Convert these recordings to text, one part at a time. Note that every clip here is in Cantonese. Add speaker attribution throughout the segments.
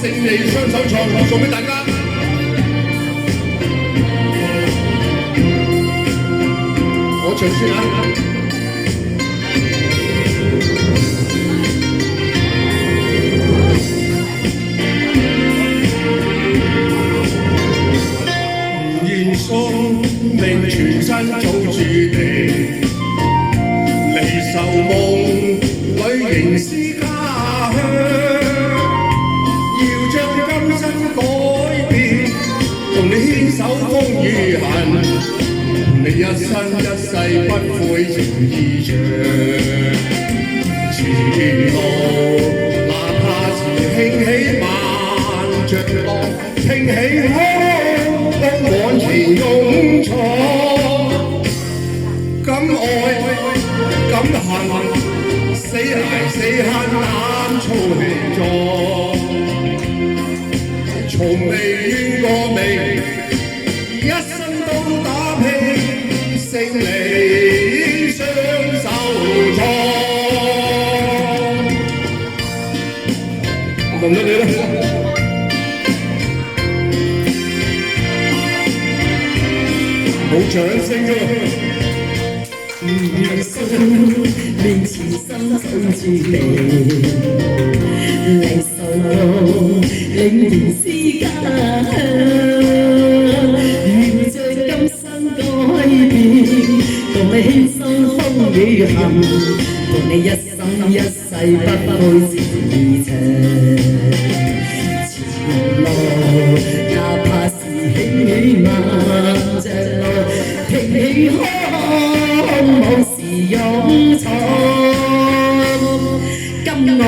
Speaker 1: 勝利雙手創，送俾大家。我唱先啊！現宿命全身早注定，離愁夢裏仍是家鄉。要將今生改變，同你牽手風雨痕。你一生一世不悔情意長，前路哪怕是興起萬丈浪，挺起胸往前勇闖。敢愛敢恨，死捱死慳膽粗氣壯，從未怨過命，一生都打拼。勝利雙手創，輪到你啦！冇掌聲㗎
Speaker 2: 人生面前身走注定，離愁夢令原是家鄉。願將今生改變，同你輕鬆風雨行，同你一生一世不悔情意長。前路哪怕是興起萬丈浪，挺起胸往時勇闖。甘愛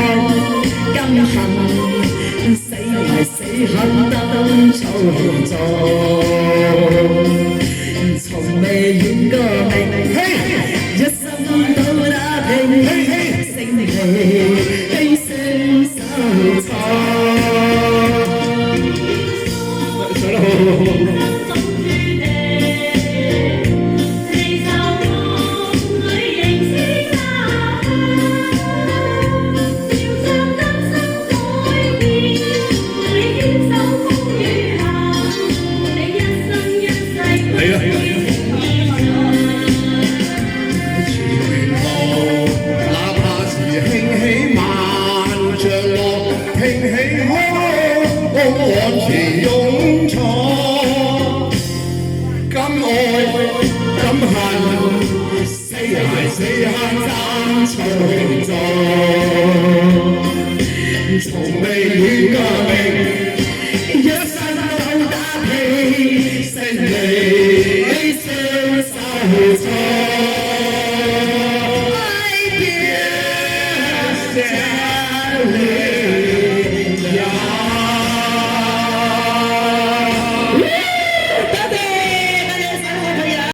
Speaker 2: 甘恨，死捱死肯得粗壯。從未怨過命，一生都打拼，勝利雙手創。
Speaker 1: 唱得好。挺起胸往前勇闖，敢愛敢恨，死捱死慳爭粗壯，從未怨過命，一生都打拼，勝利雙手創。